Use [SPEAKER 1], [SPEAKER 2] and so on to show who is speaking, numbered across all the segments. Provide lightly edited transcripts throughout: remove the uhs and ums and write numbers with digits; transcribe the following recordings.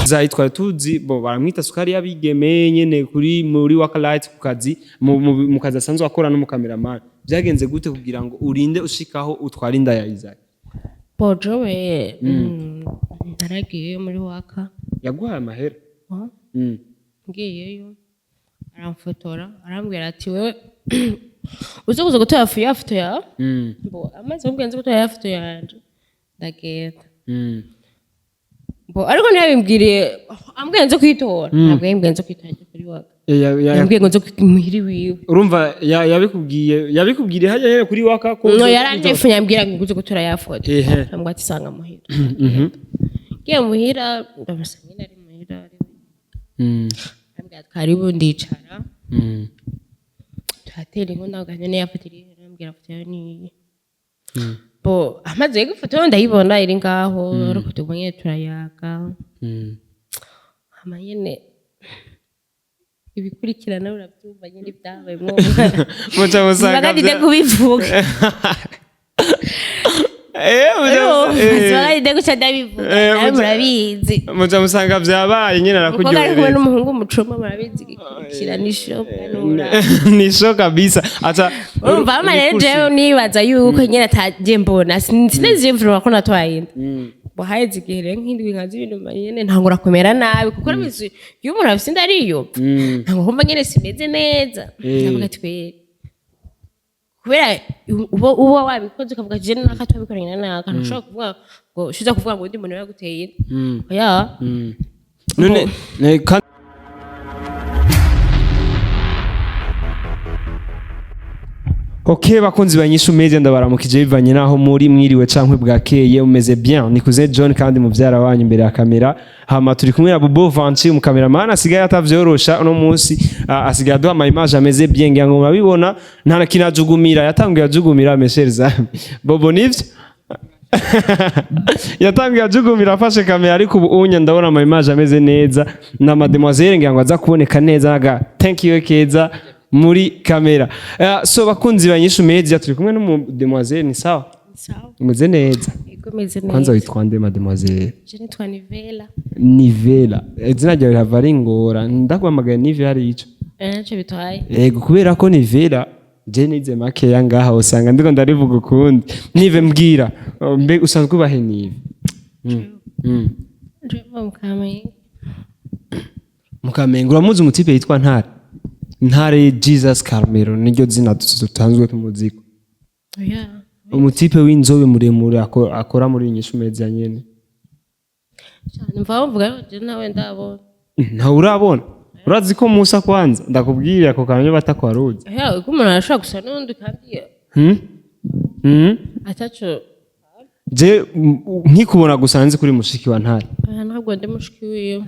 [SPEAKER 1] Izayi twari tuzi bo baramwita Sukari Y'Abigeme nyene kuri muri Wakalight ku kazi mu kazi asanzwe akora no mu cameraman byagenze gute kugira ngo urinde ushikaho utwara inda ya Izayi
[SPEAKER 2] Bojowe ndaragiye muri waka
[SPEAKER 1] yaguhaye amahera
[SPEAKER 2] ngiyeyo aramfotora arambwira ati wewe uzokuza gutora ifoto yawe bo amaze kubwenza gutora ifoto yanje ndagenda bo ariko ntiyabimbwiriye ambwenze kwitora ntabwo yambwenze kwitora kuri waka yambwiye ngo nzo muhiri wiwe
[SPEAKER 1] urumva yabikubwiriye hajya here kuri waka ko
[SPEAKER 2] no yaranyefu yambwira ngo uze gutora ya foto ambwa ati sanga muhira ngiye muhira ndabasanga nyine ari muhira ambwira karibu ndicara tuhatera inkunda nganye yafatiriye ambwira foto yawe ni bo amaze gufoto ndayibona iri ngaho ariko tubonye turayaga amanyene ibikurikirana urabyumva nyine byabaye
[SPEAKER 1] muca musanga
[SPEAKER 2] ndinde kubivuga ndinde guca ndabivuga murabizi
[SPEAKER 1] muca musanga byabaye nyine arakuryohera
[SPEAKER 2] ariko n'umuhungu umucoma murabizi gikurikira
[SPEAKER 1] nisho kabisa acha
[SPEAKER 2] urumva amanere nibaza yuko nyine atagiye mbona sineze mvura ko natwayinda bahayeze igihe nk'indwi nkazi ibintu nyene ntangura kumera nabi kuko rabizi iyo umuntu afite inda ariyo ntango kumva nyene simeze neza ndavuga ati kubera uba wabikoze ukavuga je nakatwabikoranye naka ntushobora kuvuga ngo shuza kuvuga ngo ndi muntu yaguteye oya
[SPEAKER 1] none Ok bakunzi banyishu media ndabaramukije bivanye naho muri mwiriwe cankwe bwakeye umeze bien nikuze John kandi muvyara wanyu imbere ya kamera hama turi kumwe na Bobo Vanchi mu cameraman asigaye atavyorosha uno munsi asigaye aduha ama image ameze bien ngira ngo murabibona nta kinajugumira yatangiye ajugumira mesherza Bobo nivyo yatangiye ajugumira afashe kamera ariko ubu unya ndabona ama image ameze neza na mademoiselle ngira ngo aza kuboneka neza naga thank you keza muri kamera so bakunzi banyishu media turi kumwe n'umudemoiselle ni sawa umeze neza
[SPEAKER 2] yego meze neza
[SPEAKER 1] kwanza witwa nde mademoiselle
[SPEAKER 2] je nitwa
[SPEAKER 1] Nivela izina ryawe rava ngora ndakwamagaye Nivela ari ico
[SPEAKER 2] naco bitwaye
[SPEAKER 1] yego kubera ko Nivela je nize make yangaha usanga ndiko ndarivuga ukundi Nive mbwira mbe usanzwe ubahe Nive Mukamengo uramuzi umutipe yitwa Ntare Jesus Carmelo niryo zina dutanzwe ku muziko.
[SPEAKER 2] Oya.
[SPEAKER 1] Umutipe w'inzobe muremure akora muri INYISHU media nyene.
[SPEAKER 2] Cyane mvuga je nawe ndabona.
[SPEAKER 1] Nta urabona. Urazi ko Musa kwanza ndakubwira ko kanyo batakwaruzi.
[SPEAKER 2] Oya uko umuntu arashaka gusa n'undi kandi. Atacho
[SPEAKER 1] je nkikubona gusa nzi kuri mushiki wa Ntare.
[SPEAKER 2] Ntabwo ndi mushiki wiwe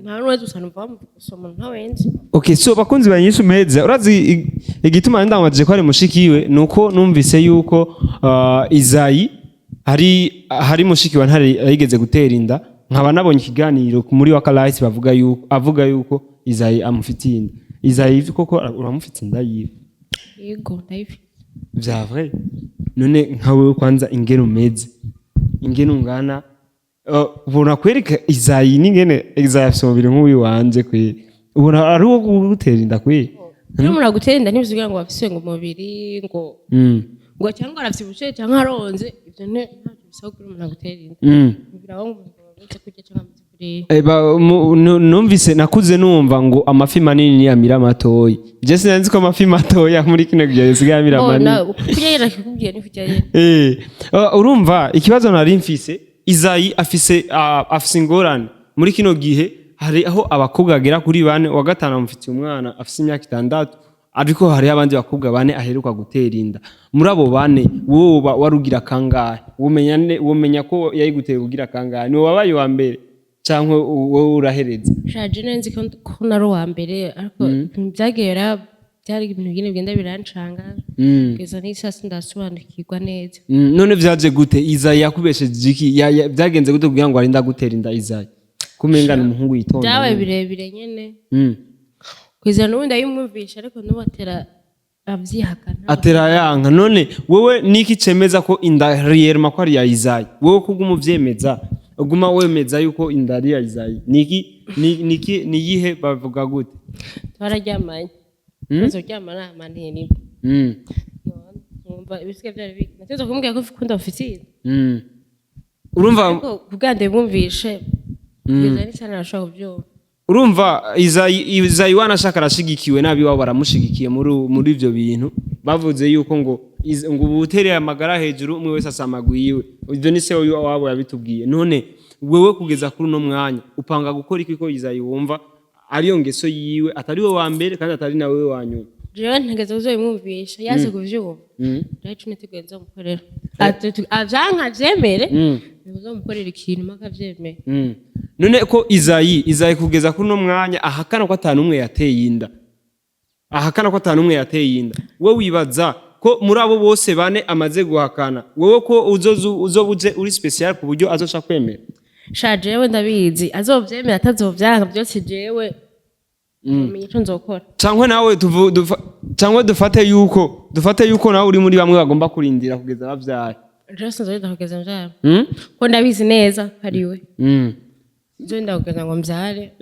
[SPEAKER 2] nta n'uwezi gusa numva gusoma ntawenzi.
[SPEAKER 1] Okay so bakunzi banyishu media urazi igituma ndamwaje ko ari mushiki we nuko numvise yuko Izayi hari mushiki wa Ntare yigeze gutera inda nkaba nabonye ikiganiro muri Wakalight avuga yuko Izayi amufitiye inda. Izayi koko uramufitiye inda yiwe.
[SPEAKER 2] Yego ndayifite.
[SPEAKER 1] Vya vrai none nkawe kwanza ingeno meze ingeno ngana ubona kwereka Izayi ningene Izayi afite umubiri nk'uyu wanje kwe ubona ari wo gutera inda kwe
[SPEAKER 2] umuntu agutera inda ntibivuga ngo afise ngo umubiri ngo cyangwa arafite cyangwa aronze ibyo ntacyo bisaba kuri umuntu agutera inda biraho ngo uretse kujya cyangwa
[SPEAKER 1] numvise nakuze numva ngo amafi manini ni amira matoyi je sinzi ko amafi matoya muri kino gihe sigaye amira manini
[SPEAKER 2] kugera kikubwiye nifujyaye
[SPEAKER 1] urumva ikibazo nari mfise Izayi afise ingorane muri kino gihe hari aho abakobwa agera kuri 4 wa gatanu amufitiye umwana afise imyaka 6 ariko hari abandi bakobwa 4 aheruka gutera inda muri abo 4 wowe warugira kangahe womenya ko yayiguteye kugira kangahe ni wabaye wa mbere cyangwa wowe urahereza
[SPEAKER 2] shaje nenzi ko naro wa mbere ariko byagera byari ibintu bine bigenda birancanga keza n'isasi ndasobanukirwa neza
[SPEAKER 1] none vyaje gute Izayi yakubesheje iki byagenze gute kugira ngo arinda gutera inda Izayi kumengana umuhungu yitonda
[SPEAKER 2] byabaye birebire nyene kwiza n'ubundi ayimwumvisha ariko nubatera avyihakana
[SPEAKER 1] atera yanka none wowe niki cemeza ko inda réellement ko ari ya Izayi wowe kubwo umuvyemeza uguma wemeza yuko indari ya Izayi niyihe bavuga gute
[SPEAKER 2] twararyamanye tuzoryamana amane nibo numva ibisiga byari biki nateze kumbwira ko ukunda ofisine
[SPEAKER 1] urumva
[SPEAKER 2] kugande bumvishe kugeza ni cyane arashaka kubyumva
[SPEAKER 1] urumva Izayi wanashaka arashigikiwe nabi wabo baramushigikiye muri ivyo bintu bavuze yuko ngo ubutereye amagara hejuru umwe wese asamagwiwe ivyo ni se wabo yabitubwiye none wewe kugeza kuri no mwanya upanga gukora iki ko Izayi wumva ariyo ngeso yiwe atari we wa mbere kandi atari nawe wa nyuma
[SPEAKER 2] jewe ntegeze uzobimwumvisha yaze kuvyumva rero neteguye nzomukorera avyanka vyemere uzomukorera ikintu maka vyemere
[SPEAKER 1] none ko Izayi kugeza kuri no mwanya ahakana ko atanumwe yateye inda we wibaza ko muri abo bose bane amaze guhakana wewe ko uzobuze uri special ku buryo azosha kwemera
[SPEAKER 2] sha jewe ndabizi azovyemera atazovyanka byose jewe umenye ico nzokora
[SPEAKER 1] cyangwa nawe cyangwa dufate yuko nawe uri muri bamwe bagomba kurindira kugeza bavyaye
[SPEAKER 2] Just nzoyenda kugeza mvyara ko ndabizi neza hariwe nzoyenda kugeza ngo mvyare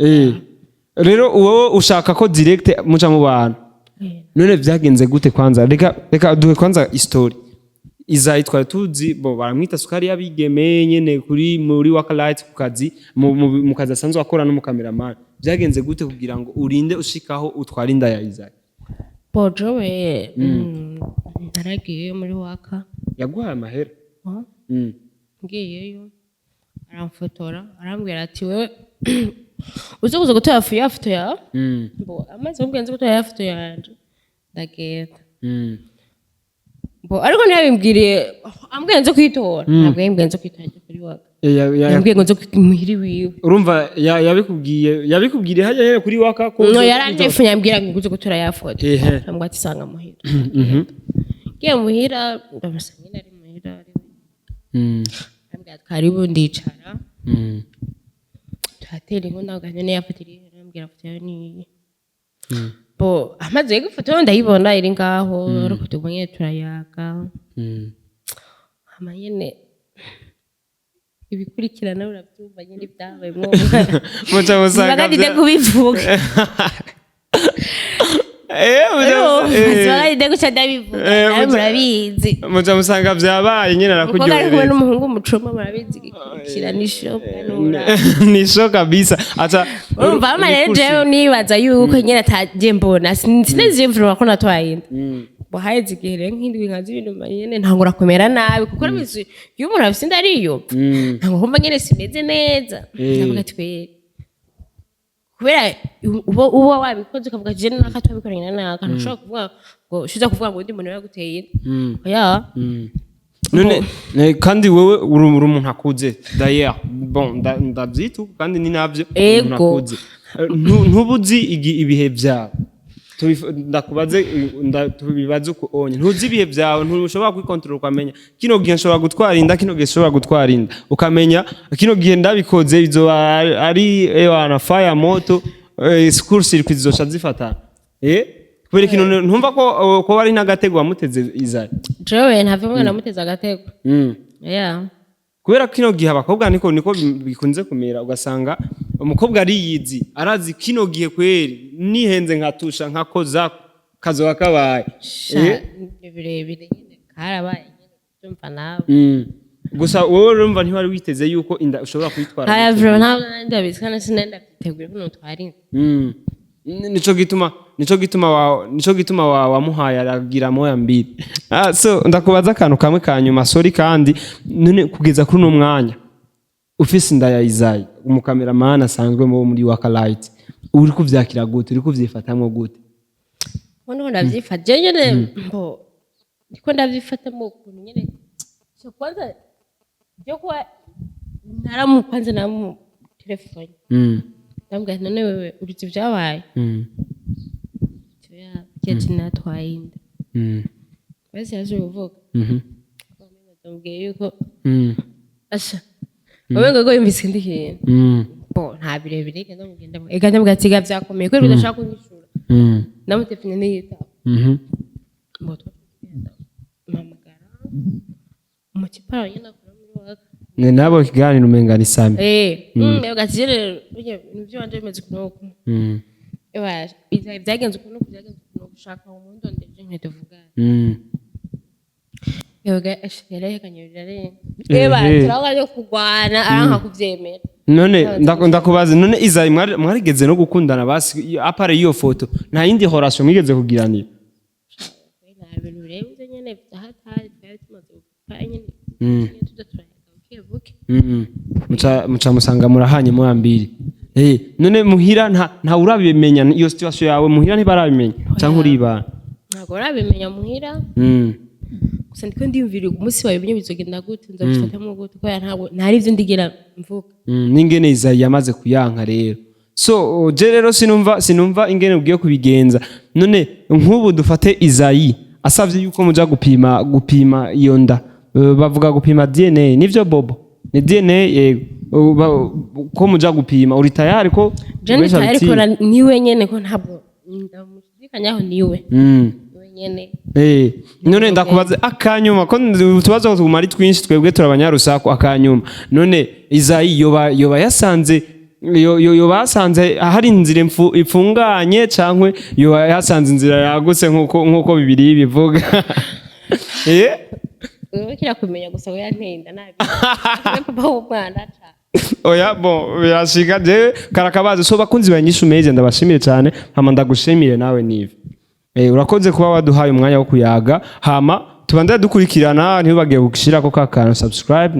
[SPEAKER 1] rero wowe ushaka ko direct muca mu bantu none vyagenze gute kwanza reka duhe kwanza story Izayi twari tuzi bo baramwita Sukari Y'Abigeme nyene muri Wakalight ku kazi mu kazi asanzwe akora no mu cameraman vyagenze gute kugira ngo urinde ushikaho utwara inda ya Izayi
[SPEAKER 2] Bojowe naragiye muri waka
[SPEAKER 1] yaguhaye amahera
[SPEAKER 2] ngiyeyo aramfotora arambwira ati wewe uzokuza gutora ifoto yawe bo amaze ubwenze gutora ya foto yanje ndagenda bo ariko ntiyabimbwiriye ambwenze kwitora ntabwo yambwenze kwitora kuri waka yambwiye ngo nzo muhiri wiwe
[SPEAKER 1] urumva yabikubwiye hajya here kuri waka ko
[SPEAKER 2] no yarandefu yambwira ngo uze gutora ya foto ambwa ati sanga muhira ngiye muhira ndamusanga ari muhira ambwira karibu ndicara tuhatera inkunda aganyene yafatiriye arambwira foto yawe ni bo amaze gufoto ndayibona iri ngaho ariko tubonye turayaga amanyene ibikurikirana urabyumva nyine byabaye
[SPEAKER 1] muca musanga
[SPEAKER 2] bya kubivuga Zwaide guca ndabivuga murabizi
[SPEAKER 1] muca musanga byabaye nyine arakuryohereza
[SPEAKER 2] kuko ari n'umuhungu umucoma murabizi kira nisho kabisa acha urumva amarere jewe nibaza yuko nyine ataje mbona sinezi imvura ko natwayinda bahayeze igihe nk'indwi nkazi ibintu nyene ntangura kumera nabi kuko ramizi iyo umuntu afite ndariyo ntango kumva nyene simeze neza ndavuga twe kubera uba wabikoze ukavuga je nakatwabikoranye naka ntushobora kuvuga ngo shuza kuvuga ngo ndi muntu yaguteye oya
[SPEAKER 1] none kandi wewe uri umuntu akuze d'ailleurs bon ndabyitu kandi ni nabyo umuntu akuze ntubuzi ibihe byawe ndakubaze tubibaze uko onye ntuzi ibihe byawe ntushobora kwikontrola ukamenya kino gihe nshobora gutwara inda kino gihe nshobora gutwara inda ukamenya kino gihe ndabikoze bizo ari wana fire moto school circuit zosha zifatana kubera kino ntumva ko bari nagatego wamuteze Izayi
[SPEAKER 2] jewe ntavumwe namuteze agatego
[SPEAKER 1] kubera kino gihe abakobwa niko bikunze kumera ugasanga umukobwa ari yizi arazi kino gihe kweri nihenze nkatusha nkakoza kazo kabaye
[SPEAKER 2] birebire nyine karabaye nyine cyumva nawe
[SPEAKER 1] gusa wowe urumva ntiwari witeze yuko inda ushobora kwitwara
[SPEAKER 2] haya bro ntabwo ndabizi kandi sinenda kwitegura ko nutwara
[SPEAKER 1] nico gituma wamuhaye aragira moya mbiri so ndakubaza akantu kamwe kanyuma sorry kandi none kugeza kuri no mwanya ufise inda ya Izayi umukameraman asanzwe muri Wakalight uri kuvyakira gute uri kuvyifatamwe gute
[SPEAKER 2] wono ndavyifata nyene mbo ndiko ndavyifata mu kuntu nyene cyo kwanza byo kwa naramupanze namu telefone ndambwa none wewe urutse byabaye ya keti natwaye inda basi yaje uvuga ndambwiye yuko asha Wamenga go imvise ndihe. Bo nta birebire kenda mugenda. Ega ndamugatiga byakomeye kweri udashaka kunyishura. Namutefine niyita. Bo twagenda. Mamagara. Umukipara yenda kuri muri waka.
[SPEAKER 1] nabo kiganiro umengana isame
[SPEAKER 2] gatije ibyo wanje bimeze kunuko byagenze ukuntu gushaka umuntu ndetse nkete vugana yari kanyurira turabaje kugwana aranka kuvyemera
[SPEAKER 1] none ndakubaza none Izayi mwarigeze no gukundana basi apare iyo foto nta yindi relation mwigeze kugiranira
[SPEAKER 2] nta bintu birenze nyene byahatari twari tumaze gupfa nyene
[SPEAKER 1] muca musanga murahanye mwambiri none muhira nta urabimenya iyo situation yawe muhira ntibarabimenya cyangwa uribana
[SPEAKER 2] ntabwo urabimenya muhira gusa ndiko ndiyumvira umunsi wawe binyo bizogenda gute nzabifatamwe gute ko ntabwo ntari ivyo ndigira mvuga
[SPEAKER 1] n'ingene Izayi yamaze kuyanka rero so je rero sinumva ingene ugiye kubigenza none nk'ubu dufate Izayi asavye yuko muja gupima iyo nda bavuga gupima DNA nivyo bobo ni DNA yego ko muja gupima uri tayari ko
[SPEAKER 2] je tayari ko niwe nyene ko ntabwo ndamushikanyaho niwe nyene
[SPEAKER 1] none ndakubaza akanyuma ko tubazo tumari twinshi twebwe turabanyarusaku akanyuma none Izayi yoba yasanze yasanze hari inzira ifunganye cankwe yoba yasanze inzira yagutse nkuko bibiri bivuga
[SPEAKER 2] kira kumenya gusa we yantenda nabi papa w'umwana cha
[SPEAKER 1] oya bon birashika je karakabaza so bakunzi banyishu meze ndabashimire cyane hama ndagushimire nawe nive urakoze kuba waduhaye umwanya wo kuyaga hama tubandira dukurikirana ntibagiye gukishira ko kakana subscribe